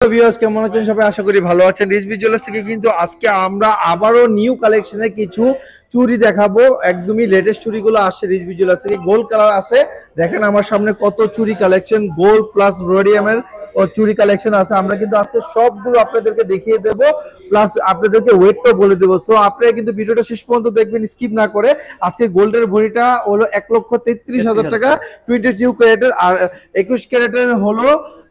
Viewers কেমন আছেন সবাই? আশা করি ভালো আছেন। রিজভি জুয়েলার্স থেকে কিন্তু আজকে আমরা আবারও নিউ কালেকশনের কিছু চুড়ি দেখাবো। একদমই লেটেস্ট চুড়িগুলো আসছে রিজভি জুয়েলার্স থেকে। গোল্ড কালার আছে, দেখেন আমার সামনে কত চুড়ি কালেকশন, গোল্ড প্লাস রোডিয়ামের ও চুড়ি কালেকশন আছে। আমরা কিন্তু আজকে সবগুলো আপনাদেরকে দেখিয়ে দেব, প্লাস আপনাদেরকে ওয়েটটা বলে দেবো। সো আপনারা কিন্তু ভিডিওটা শেষ পর্যন্ত দেখবেন, স্কিপ না করে। আজকে গোল্ডের ভরিটা হলো 1,33,000 টাকা 22 ক্যারেটের, আর 21 ক্যারেটের হলো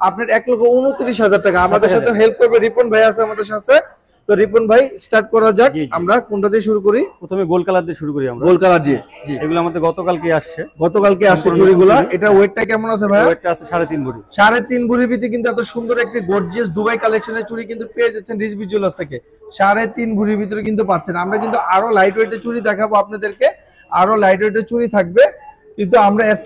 আপনার 1,29,000 টাকা। আমাদের সাথে হেল্প করবে রিপন ভাই আছে আমাদের সাথে। তো রিপন ভাই স্টার্ট করা যাক। আমরা কোনটা দিয়ে শুরু করি? প্রথমে গোল্ড কালার দিয়ে শুরু করি আমরা। গোল্ড কালার দিয়ে। জি, এগুলো আমাদের গতকালকে আসছে। গতকালকে আসছে চুড়িগুলো। এটা ওয়েটটা কেমন আছে ভাই? ওয়েটটা আছে 3.5 ভরি। 3.5 ভরির ভিতরে কিন্তু এত সুন্দর একটা গর্জিয়াস দুবাই কালেকশনের চুড়ি কিন্তু পেয়ে যাচ্ছেন রিজভি জুয়েলার্স থেকে। 3.5 ভরির ভিতরে কিন্তু পাচ্ছেন। আমরা কিন্তু আরো লাইট ওয়েটের চুড়ি দেখাবো আপনাদেরকে, আরো লাইট ওয়েটের চুড়ি থাকবে, কিন্তু আমরা এর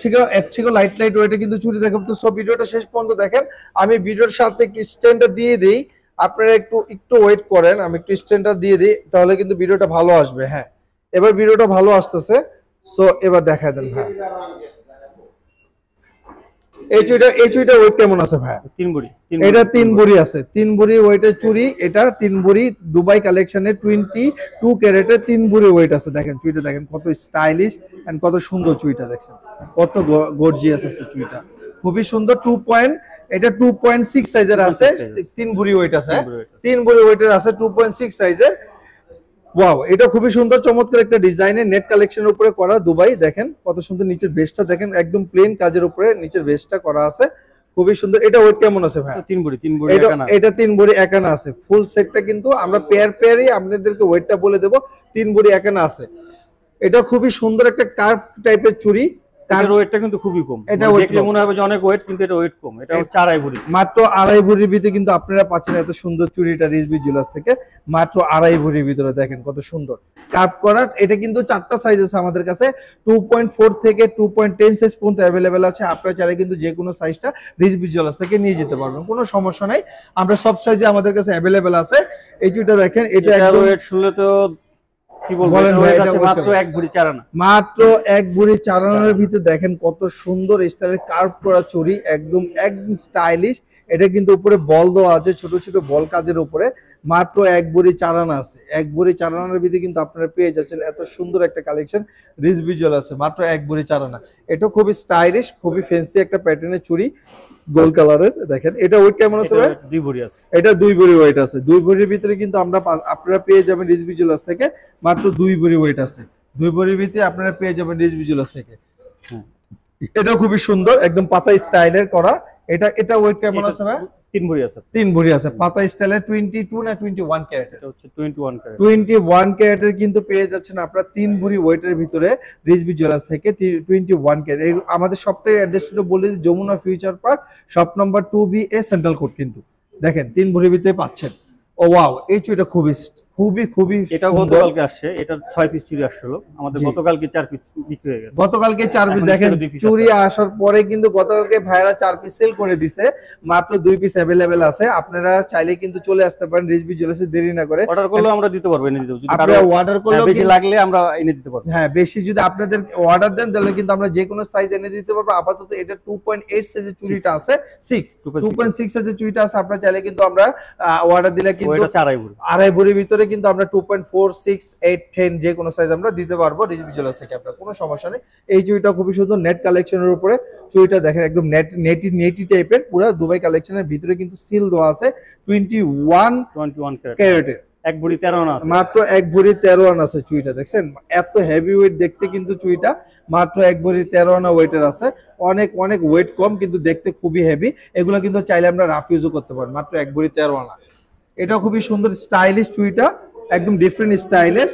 থেকেও লাইট ওয়েটে কিন্তু চুড়ি দেখাবো। তো সব ভিডিওটা শেষ পর্যন্ত দেখেন। আমি ভিডিওর সাথে স্ট্যান্ডটা দিয়ে দিই, আপনারা একটু ওয়েট করেন, আমি একটু স্ট্যান্ডটা দিয়ে দিই, তাহলে কিন্তু ভিডিওটা ভালো আসবে। হ্যাঁ, এবার ভিডিওটা ভালো আসতেছে। সো এবার দেখায় দেন ভাই, এই চুড়িটা ওয়েট কেমন আছে ভাই? 3 ভরি। এটা 3 ভরি আছে, 3 ভরি ওয়েটের চুড়ি। এটা 3 ভরি দুবাই কালেকশনের 22 ক্যারেটের 3 ভরি ওয়েট আছে। দেখেন চুড়িটা, দেখেন কত স্টাইলিশ এন্ড কত সুন্দর চুড়িটা, দেখছেন কত গর্জিয়াস আছে চুড়িটা, খুবই সুন্দর। এটা 2.6 সাইজের আছে, 3 ভরি ওয়েট আছে, 3 ভরি ওয়েটের আছে, 2.6 সাইজের। ওয়াও, এটা খুবই সুন্দর চমৎকার একটা ডিজাইনের নেট কালেকশনের উপরে করা দুবাই। দেখেন কত সুন্দর, নিচের বেসটা দেখেন একদম প্লেন কাজের উপরে নিচের বেসটা করা আছে, খুবই সুন্দর। এটা ওয়েট কেমন আছে ভাই? 3 ভরি। এটা 3 ভরি একানা আছে। ফুল সেটটা কিন্তু আমরা পেয়ারই আপনাদেরকে ওয়েটটা বলে দেব। 3 ভরি একানা আছে। এটা খুবই সুন্দর একটা কার্ভ টাইপের চুড়ি। এর ওয়েটটা কিন্তু খুবই কম। এটা দেখলে মনে হবে যে অনেক ওয়েট, কিন্তু এটা ওয়েট কম। এটা হচ্ছে 2.5 ভরি, মাত্র 2.5 ভরির ভিতরে কিন্তু আপনারা পাচ্ছেন এত সুন্দর চুড়িটা রিজভি জুয়েলার্স থেকে মাত্র 2.5 ভরির ভিতরে। দেখেন কত সুন্দর কাট করা। এটা কিন্তু 4টা সাইজ আছে আমাদের কাছে, 2.4 থেকে 2.10 সাইজ পর্যন্ত अवेलेबल আছে। আপনারা চাইলে কিন্তু যে কোনো সাইজটা রিজভি জুয়েলার্স থেকে নিয়ে যেতে পারবেন, কোনো সমস্যা নাই। আমরা সব সাইজে আমাদের কাছে अवेलेबल আছে। এই চুড়িটা দেখেন, এটা একদম ওয়েট শুনলে তো কি বলবো, এটা আছে মাত্র 1 ভরি 4 আনা। মাত্র 1 ভরি 4 আনার ভিতরে দেখেন কত সুন্দর স্টাইলের কার্ভ করা চুড়ি, একদম স্টাইলিশ। এটা কিন্তু উপরে বল দেওয়া আছে, ছোট ছোট বল কাজের উপরে। মাত্র 1 ভরি 4 আনা আছে। 1 ভরি 4 আনার ভিতরে কিন্তু আপনারা পেয়ে যাচ্ছেন এত সুন্দর একটা কালেকশন রিজভি জুয়েলার্স আছে, মাত্র 1 ভরি 4 আনা। এটা খুবই স্টাইলিশ, খুবই ফ্যান্সি একটা প্যাটার্নের চুড়ি, গোল্ড কালারের। দেখেন এটা ওয়েট কেমন আছে ভাই? 2 ভরি আছে। এটা 2 ভরি ওয়েট আছে। 2 ভরির ভিতরে কিন্তু আপনারা পেয়ে যাবেন রিজভি জুয়েলার্স থেকে মাত্র 2 ভরি ওয়েট আছে। 2 ভরির ভিতরে আপনারা পেয়ে যাবেন রিজভি জুয়েলার্স থেকে। এটা খুবই সুন্দর, একদম পাতা স্টাইলের করা। এটা ওয়েট কেমন আছে ভাই? 3 ভরি আছে। 3 ভরি আছে, পাতা স্টাইলের 22 না 21 ক্যারেটের? এটা হচ্ছে 21 ক্যারেট। 21 ক্যারেটের কিন্তু পেয়ে যাচ্ছেন আপনারা 3 ভরি ওয়েটের ভিতরে রিজভি জুয়েলার্স থেকে 21 ক্যারেট। আমাদের সবটাই অ্যাড্রেসটা বলে দিই, Jamuna future park, shop number 2BA, central code. কিন্তু দেখেন 3 ভরির ভিতরে পাচ্ছেন। ও ওয়াও, এই চুড়িটা খুবই এটা গতকালকে আসছে। এটা 6 পিস চুড়ি আসছিল আমাদের, গতকালকে 4 পিস বিক্রি হয়ে গেছে। গতকালকে 4 পিস। দেখেন চুড়ি আসার পরে কিন্তু গতকালকে ভাইরা 4 পিস সেল করে দিছে, মাত্র 2 পিস अवेलेबल আছে। আপনারা চাইলে কিন্তু চলে আসতে পারেন রিজভি জুয়েলার্সে, দেরি না করে। অর্ডার করলে আমরা দিতে পারবো, এনে দিতে পারবো। যদি আপনারা অর্ডার করলে বেশি লাগলে আমরা এনে দিতে পারবো। হ্যাঁ, বেশি যদি আপনাদের অর্ডার দেন তাহলে কিন্তু আমরা যে কোনো সাইজ এনে দিতে পারবো। আপাতত এটা 2.8 সাইজের চুড়িটা আছে, 2.6 সাইজের চুড়িটা আছে। আপনারা চাইলে কিন্তু আমরা অর্ডার দিলে কিন্তু এটা 2.5 ভরি, 2.5 ভরির ভিতরে কিন্তু আমরা 2.4, 6, 8, 10 যে কোনো সাইজ আমরা দিতে পারবো রিজভি জুয়েলার্স থেকে। আপনার কোনো সমস্যা নেই। এই চুড়িটা খুবই সুন্দর নেট কালেকশনের উপরে চুড়িটা দেখেন, একদম নেটি টাইপের পুরো দুবাই কালেকশনের ভিতরে কিন্তু সিল দেওয়া আছে 21 ক্যারেটের। 1 ভরি 13 আনা আছে। মাত্র 1 ভরি 13 আনা আছে চুড়িটা। দেখছেন এত হেভি ওয়েট দেখতে, কিন্তু চুড়িটা মাত্র 1 ভরি 13 আনা ওয়েটের আছে। অনেক ওয়েট কম, কিন্তু দেখতে খুবই হেভি। এগুলো কিন্তু চাইলে আমরা রাফ ইউজও করতে পারি। মাত্র 1 ভরি 13 আনা। এটা খুবই সুন্দর স্টাইলিশ চুড়িটা, একদম ডিফারেন্ট স্টাইলের।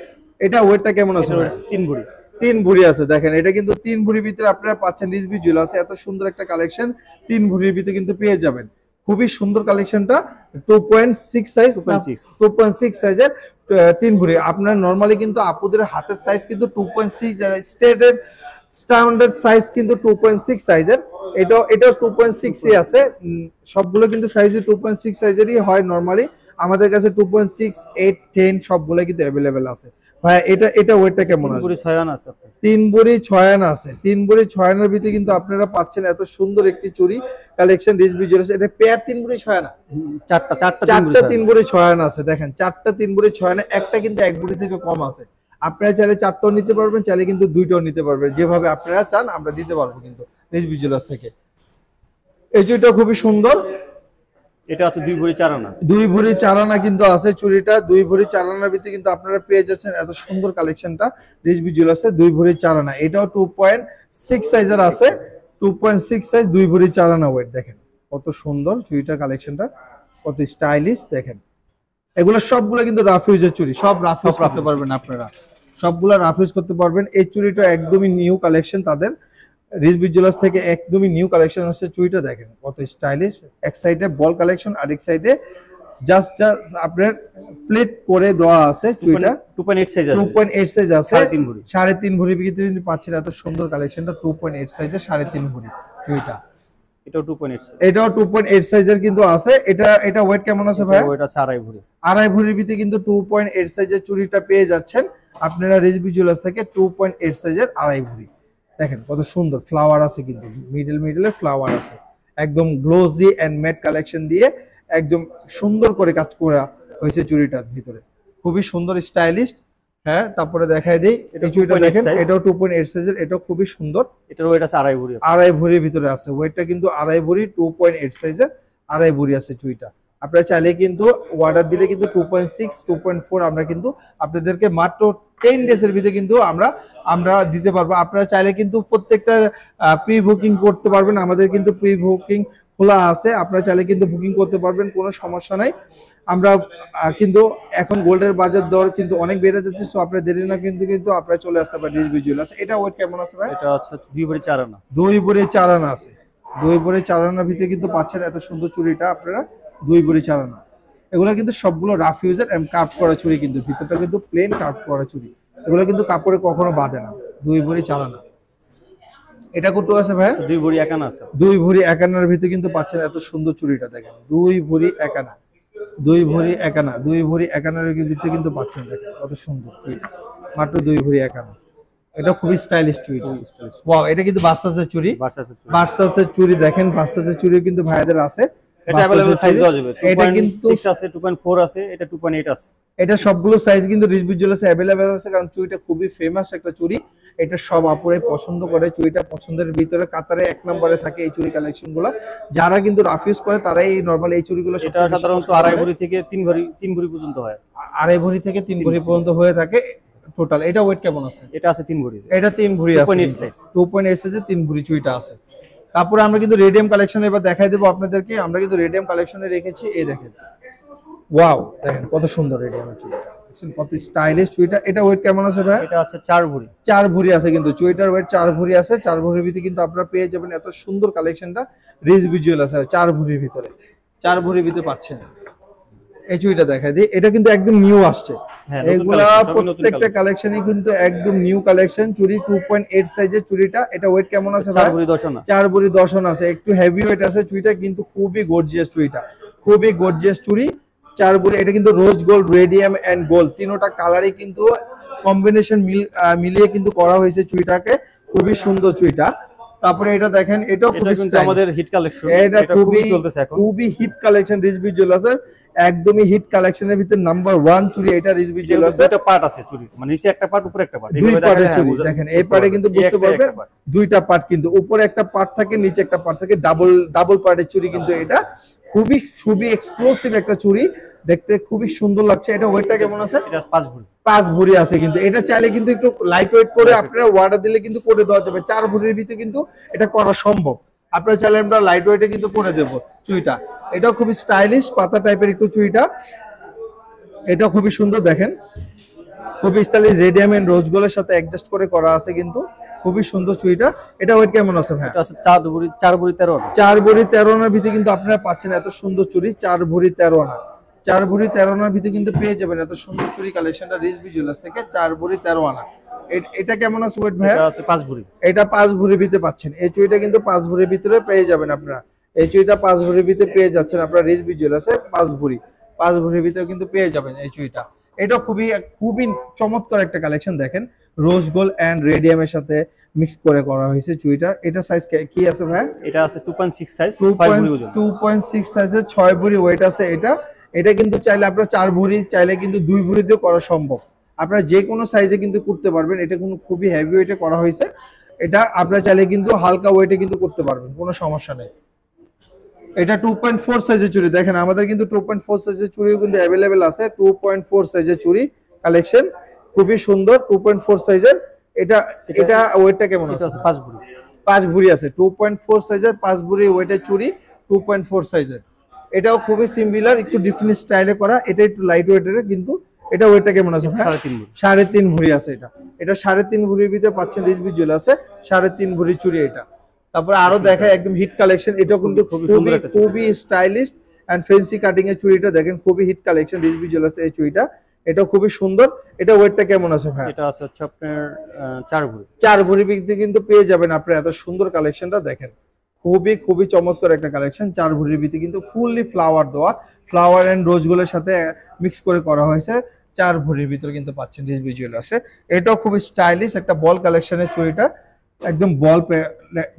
এটা ওয়েটটা কেমন আছে? 3 ভরি। 3 ভরি আছে। দেখেন এটা কিন্তু 3 ভরির ভিতরে আপনারা পাচ্ছেন রিজভি জুয়েলার্স। এত সুন্দর একটা কালেকশন 3 ভরির ভিতরে কিন্তু পেয়ে যাবেন। খুবই সুন্দর কালেকশনটা। 2.6 সাইজ, 2.6 সাইজের 3 ভরি। আপনার নরমালি কিন্তু আপুদের হাতের সাইজ কিন্তু 2.6 স্ট্যান্ডার্ড সাইজ কিন্তু 2.6 সাইজের। এটাও 2.6 আছে। সবগুলো কিন্তু সাইজ 2.6 সাইজেরই হয় নরমালি। আমাদের কাছে 2.6, 8, 10 সবগুলো কিন্তু अवेलेबल আছে। ভাই এটা ওয়েটটা কেমন 3 আছে? ভরি 6 আনা আছে আপনার। 3 ভরি 6 আনা আছে। 3 ভরি 6 আনার ভিতরে কিন্তু আপনারা পাচ্ছেন এত সুন্দর একটি চুড়ি কালেকশন রিজভি জুয়েলার্স। এটা পেয়ার 3 ভরি 6 আনা, চারটা 3 ভরি 6 আনা আছে। দেখেন 4টা 3 ভরি 6 আনা, একটা কিন্তু 1 ভরি থেকে কম আছে। আপনারা চাইলে 4টাও নিতে পারবেন, চাইলে কিন্তু 2টাও নিতে পারবেন, যেভাবে আপনারা চান আমরা দিতে পারবো কিন্তু রিজভি জুয়েলার্স থেকে। এই চুড়িটা খুবই সুন্দর। এটা আছে 2 ভরি 4 আনা। 2 ভরি 4 আনা কিন্তু আছে চুড়িটা। 2 ভরি 4 আনার ভিতরে কিন্তু আপনারা পেয়ে যাচ্ছেন এত সুন্দর কালেকশনটা রিজভি জুয়েলার্সে। 2 ভরি 4 আনা, এটাও 2.6 সাইজের আছে। 2.6 সাইজ, 2 ভরি 4 আনা ওয়েট। দেখেন কত সুন্দর চুড়িটার কালেকশনটা, কত স্টাইলিশ। দেখেন এগুলো সবগুলো কিন্তু রাফ ইউজের চুড়ি, সব রাফ ইউজ করতে পারবেন আপনারা, সবগুলো রাফ ইউজ করতে পারবেন। এই চুড়িটা একদমই নিউ কালেকশন তাদের রিজভি জুয়েলার্স থেকে, একদমই নিউ কালেকশন হচ্ছে চুড়িটা। দেখেন কত স্টাইলিশ, এক সাইডে বল কালেকশন, আরেক সাইডে জাস্ট আপনার প্লেট করে দেওয়া আছে চুড়িটা। 2.8 সাইজ আছে। 2.8 সাইজ আছে, 3.5 ভরি। 3.5 ভরি ভিতরে কিন্তু পাচ্ছেন এত সুন্দর কালেকশনটা। 2.8 সাইজের 3.5 ভরি চুড়িটা। এটাও 2.8 সাইজ। এটাও 2.8 সাইজের কিন্তু আছে। এটা ওয়েট কেমন আছে ভাই? ওটা আছে 2.5 ভরি। 2.5 ভরির ভিতরে কিন্তু 2.8 সাইজের চুড়িটা পেয়ে যাচ্ছেন আপনারা রিজভি জুয়েলার্স থেকে। 2.8 সাইজের 2.5 ভরি। দেখেন কত সুন্দর ফ্লাওয়ার আছে কিন্তু, মিডলে ফ্লাওয়ার আছে, একদম গ্লোজি এন্ড ম্যাট কালেকশন দিয়ে একদম সুন্দর করে কাজ করা হয়েছে চুড়িটার ভিতরে, খুবই সুন্দর স্টাইলিশ। হ্যাঁ, তারপরে দেখাই দেই এই চুড়িটা দেখেন, এটাও 2.8 সাইজের, এটাও খুবই সুন্দর। এটার ওয়েট আছে 2.5 ভরি। 2.5 ভরির ভিতরে আছে, ওয়েটটা কিন্তু 2.5 ভরি, 2.8 সাইজের 2.5 ভরি আছে চুড়িটা। আপনারা চাইলে কিন্তু অর্ডার দিলে কিন্তু 2.6 2.4 আমরা কিন্তু আপনাদেরকে মাত্র 10 ডেজ এর ভিতরে কিন্তু আমরা দিতে পারবো। আপনারা চাইলে কিন্তু প্রত্যেকটা প্রি বুকিং করতে পারবেন, আমাদের কিন্তু প্রি বুকিং খোলা আছে, আপনারা চাইলে কিন্তু বুকিং করতে পারবেন, কোনো সমস্যা নাই। আমরা কিন্তু এখন গোল্ডের বাজার দর কিন্তু অনেক বেড়ে যাচ্ছে, সো আপনারা দেরি না কিন্তু আপনারা চলে আসতে পারেন রিজভি জুয়েলার্স। এটা ওয়েট কেমন আছে ভাই? এটা আছে 2 ভরি 4 আনা। 2 ভরি 4 আনা আছে। 2 ভরি 4 আনার ভিতরে কিন্তু পাচ্ছেন এত সুন্দর চুড়িটা আপনারা। 2 ভরি 4 আনা, এগুলো কিন্তু সবগুলো রাফ ইউজের এন্ড কার্ভ করা চুড়ি, কিন্তু ভিতরটা কিন্তু প্লেন কার্ভ করা চুড়ি, এগুলো কিন্তু কাপড়ে কখনো বাঁধে না। 2 ভরি 4 আনা। এটা কত আছে ভাই? 2 ভরি 1 আনা আছে। 2 ভরি 1 আনার ভিতরে কিন্তু পাচ্ছেন এত সুন্দর চুড়িটা। দেখেন 2 ভরি 1 আনা, 2 ভরি 1 আনা, 2 ভরি 1 আনার ভিতরে কিন্তু পাচ্ছেন। দেখেন কত সুন্দর চুড়িটা, মাত্র 2 ভরি 1 আনা। এটা খুবই স্টাইলিশ চুড়ি। ওয়াও, এটা কিন্তু বার্সাসের চুড়ি। বার্সাসের চুড়ি দেখেন, বার্সাসের চুড়ি কিন্তু ভাইদের আছে। এটা अवेलेबल সাইজ দেওয়া যাবে। এটা কিন্তু 6 আছে, 2.4 আছে, এটা 2.8 আছে। এটা সবগুলো সাইজ কিন্তু রিজভি জুয়েলার্সে अवेलेबल আছে, কারণ চুড়িটা খুবই ফেমাস একটা চুড়ি। এটা সব আপুরাই পছন্দ করে, চুড়িটা পছন্দের ভিতরে কাতারে 1 নম্বরে থাকে এই চুড়ি কালেকশনগুলো। যারা কিন্তু রাফ ইউজ করে তারাই নরমাল এই চুড়িগুলো। এটা সাধারণত 2.5 ভরি থেকে 3 ভরি পর্যন্ত হয়। 2.5 ভরি থেকে 3 ভরি পর্যন্ত হয়ে থাকে টোটাল। এটা ওয়েট কেমন আছে? এটা আছে 3 ভরি। এটা 3 ভরি আছে, 2.8 সাইজে 3 ভরি চুড়িটা আছে। তারপরে আমরা কিন্তু রেডিয়াম কালেকশন এবার দেখাই দেবো আপনাদেরকে। আমরা কিন্তু রেডিয়াম কালেকশনে রেখেছি, এই দেখেন, ওয়াও, দেখেন কত সুন্দর রেডিয়ামের চুড়িটা, দেখছেন কত স্টাইলিশ চুড়িটা। এটা ওয়েট কেমন আছে ভাই? এটা আছে 4 ভরি। 4 ভরি আছে কিন্তু চুড়িটার ওয়েট 4 ভরি আছে। 4 ভরির ভিতরে কিন্তু আপনারা পেয়ে যাবেন এত সুন্দর কালেকশনটা রিজভি জুয়েলার্স আছে। 4 ভরির ভিতরে, 4 ভরির ভিতরে পাচ্ছেন। এই চুড়িটা দেখাই দিই, এটা কিন্তু একদম নিউ আসছে। এগুলা প্রত্যেকটা কালেকশনই কিন্তু একদম নিউ কালেকশন চুড়ি। 2.8 সাইজের চুড়িটা। এটা ওয়েট কেমন আছে ভাই? 4 ভরি 10 আনা। 4 ভরি 10 আনা আছে, একটু হেভি ওয়েট আছে চুড়িটা, কিন্তু খুবই গর্জিয়াস চুড়িটা, খুবই গর্জিয়াস চুড়ি। 4 ভরি, এটা কিন্তু rose gold, radium and gold তিনটা কালারই কিন্তু কম্বিনেশন মিলিয়ে কিন্তু করা হয়েছে চুড়িটাকে, খুবই সুন্দর চুড়িটা। তারপরে এটা দেখেন, এটাও খুবই কিন্তু আমাদের হিট কালেকশন, এটা খুবই চলতেছে এখন, খুবই হিট কালেকশন রিজভি জুয়েলার্সের, একদমই হিট কালেকশনের ভিতরে নাম্বার 1 চুড়ি এটা রিজভি জুয়েলার্সের। দুটো পার্ট আছে চুড়ি, মানে নিচে একটা পার্ট, উপরে একটা পার্ট, দুই পার্টের চুড়ি। দেখেন এই পার্টে কিন্তু বুঝতে পারবেন দুইটা পার্ট, কিন্তু উপরে একটা পার্ট থাকে, নিচে একটা পার্ট থাকে, ডাবল পার্টের চুড়ি কিন্তু এটা। খুবই এক্সক্লুসিভ একটা চুড়ি, দেখতে খুবই সুন্দর লাগছে। এটা ওয়েটটা কেমন আছে? এটা 5 ভরি। 5 ভরি আছে কিন্তু। এটা চাইলে কিন্তু একটু লাইট ওয়েট করে আপনারা অর্ডার দিলে কিন্তু করে দেওয়া যাবে। 4 ভরির ভিতরে কিন্তু এটা করা সম্ভব। আপনারা চাইলে আমরা লাইট ওয়েটে কিন্তু করে দেব চুড়িটা। এটাও খুবই স্টাইলিশ পাতা টাইপের একটু চুড়িটা, এটা খুবই সুন্দর। দেখেন খুবই স্টাইলিশ, রেডিয়াম এন্ড রোজ গোল্ডের সাথে অ্যাডজাস্ট করে করা আছে কিন্তু, খুবই সুন্দর চুড়িটা। এটা ওয়েট কেমন আছে ভাই? এটা আছে 4 ভরি 13 আনা। 4 ভরি 13 আনার ভিতরে কিন্তু আপনারা পাচ্ছেন এত সুন্দর চুড়ি। 4 ভরি 13 আনা, 4 ভরি 13 আনার ভিতরে কিন্তু পেয়ে যাবেন এত সুন্দর চুড়ি কালেকশনটা রিজভি জুয়েলার্স থেকে। 4 ভরি 13 আনা। এটা কেমন আছে ওয়েট ভাই? এটা আছে 5 ভরি। এটা 5 ভরির ভিতরে পাচ্ছেন। এই চুড়িটা কিন্তু 5 ভরির ভিতরে পেয়ে যাবেন আপনারা। এই চুড়িটা 5 ভরির ভিতরে পেয়ে যাচ্ছেন আপনারা রিজভি জুয়েলার্সে। 5 ভরির ভিতরে কিন্তু পেয়ে যাবেন এই চুড়িটা। এটা খুবই খুবই চমৎকার একটা কালেকশন। দেখেন রোজ গোল্ড এন্ড রেডিয়ামের সাথে মিক্স করে করা হয়েছে চুড়িটা। এটা সাইজ কি আছে ভাই? এটা আছে 2.6 সাইজ, 6 ভরি ওজন। 2.6 সাইজের 6 ভরি ওয়েট আছে এটা। এটা কিন্তু চাইলে আপনারা 4 ভরি, চাইলে কিন্তু 2 ভরি দিয়েও করা সম্ভব। আপনারা যে কোনো সাইজে কিন্তু করতে পারবেন। এটা কিন্তু খুবই হেভি ওয়েটে করা হয়েছে। এটা আপনারা চাইলে কিন্তু হালকা ওয়েটে কিন্তু করতে পারবেন, কোনো সমস্যা নেই। এটা 2.4 সাইজের চুড়ি। দেখেন আমাদের কিন্তু 2.4 সাইজের চুড়িও কিন্তু অ্যাভেলেবেল আছে। 2.4 সাইজের চুড়ি কালেকশন খুবই সুন্দর। 2.4 সাইজের এটা এটা ওয়েটটা কেমন আছে? 5 ভরি। 5 ভরি আছে। 2.4 সাইজের 5 ভরি ওয়েটের চুড়ি 2.4 সাইজের। এটাও খুবই সিমিলার, একটু ডিফারেন্ট স্টাইলে করা। এটা একটু লাইট ওয়েটের, কিন্তু এটা ওয়েটটা কেমন আছে? 3.5 ভরি। 3.5 ভরি আছে এটা। এটা 3.5 ভরির ভিতরে পাচ্ছেন রিজবি জুয়েলার্সে 3.5 ভরি চুড়ি এটা। তারপরে আরো দেখায় একদম হিট কালেকশন। এটাও কিন্তু খুবই স্টাইলিশ এন্ড ফ্যান্সি কাটিং এর চুড়িটা দেখেন, খুবই হিট কালেকশন রিজবি জুয়েলার্সের এই চুড়িটা। এটা খুবই সুন্দর। এটা ওয়েটটা কেমন আছে ভাই? এটা আছে হচ্ছে আপনার 4 ভরি। 4 ভরি বিক্রি কিন্তু পেয়ে যাবেন আপনারা। এত সুন্দর কালেকশনটা দেখেন, খুবই চমৎকার একটা কালেকশন। 4 ভরির ভিতরে কিন্তু ফুললি ফ্লাওয়ার দেওয়া, ফ্লাওয়ার এন্ড রোজ গোল্ডের সাথে মিক্স করে করা হয়েছে। 4 ভরির ভিতরে কিন্তু পাচ্ছেন রিজবি জুয়েলার্সে। এটাও খুবই স্টাইলিশ একটা বল কালেকশনের চুড়িটা। একদম বল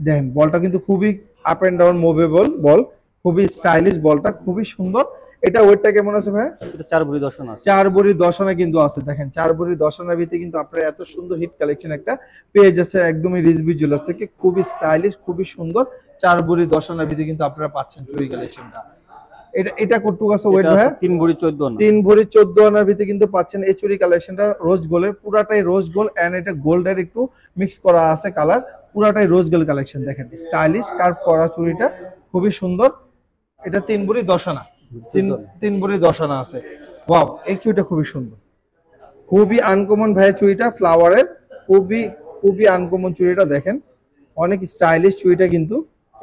দেখেন, বলটা কিন্তু খুবই আপ এন্ড ডাউন মুভেবল বল, খুবই স্টাইলিশ বলটা, খুবই সুন্দর। এটা ওয়েটটা কেমন আছে ভাই? এটা 4 ভরি 10 আনা আছে। 4 ভরি 10 আনা কিন্তু আছে। দেখেন 4 ভরি 10 আনার ভিতরে কিন্তু আপনারা এত সুন্দর হিট কালেকশন একটা পেয়ে যাচ্ছে একদমই রিজবি জুয়েলার্স থেকে। খুবই স্টাইলিশ, খুবই সুন্দর। 4 ভরি 10 আনার ভিতরে কিন্তু আপনারা পাচ্ছেন চুড়ি কালেকশনটা। এটা কতটুকু আছে ওয়েট ভাই? 3 ভরি 14 আনা। 3 ভরি 14 আনার ভিতরে কিন্তু পাচ্ছেন এই চুড়ি কালেকশনটা। রোজ গোল্ডের, পুরাটাই রোজ গোল্ড এন্ড এটা গোল্ডের একটু মিক্স করা আছে কালার। পুরাটাই রোজ গোল্ড কালেকশন। দেখেন স্টাইলিশ কার্ভ করা চুড়িটা খুবই সুন্দর। এটা 3 ভরি 10 আনা। 3 ভরি 10 আনা আছে। ওয়াও, এই চুড়িটা খুবই সুন্দর, খুবই আনকমন ভাই চুড়িটা, ফ্লাওয়ারের খুবই আনকমন চুড়িটা। দেখেন অনেক স্টাইলিশ চুড়িটা কিন্তু।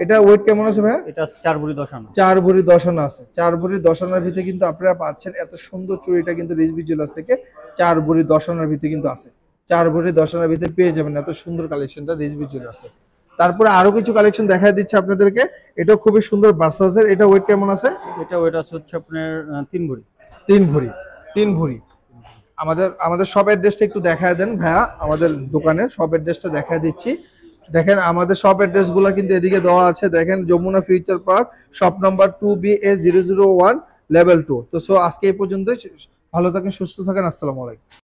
এটা ওয়েট কেমন আছে ভাই? এটা 4 ভরি 10 আনা। 4 ভরি 10 আনা আছে। 4 ভরি 10 আনার ভিতরে কিন্তু আপনারা পাচ্ছেন এত সুন্দর চুড়িটা কিন্তু রিজবি জুয়েলার্স থেকে। 4 ভরি 10 আনার ভিতরে কিন্তু আছে। 4 ভরি 10 আনার ভিতরে পেয়ে যাবেন এত সুন্দর কালেকশনটা রিজবি জুয়েলার্সে। তারপরে আরো কিছু কালেকশন দেখা দিচ্ছে আপনাদেরকে। এটা খুবই সুন্দর ভার্সাসের। এটা ওয়েট কেমন আছে? এটা ওয়েট আছে হচ্ছে আপনার 3 ভরি। 3 ভরি। 3 ভরি। আমাদের সব অ্যাড্রেসটা একটু দেখায় দেন ভাইয়া। আমাদের দোকানের সব অ্যাড্রেসটা দেখায় দিচ্ছি। দেখেন আমাদের সব অ্যাড্রেস গুলা কিন্তু এদিকে দেওয়া আছে। দেখেন Jamuna future park, shop number 2BA001 level 2। তো সো আজকে এই পর্যন্তই। ভালো থাকেন, সুস্থ থাকেন। আসসালামু আলাইকুম।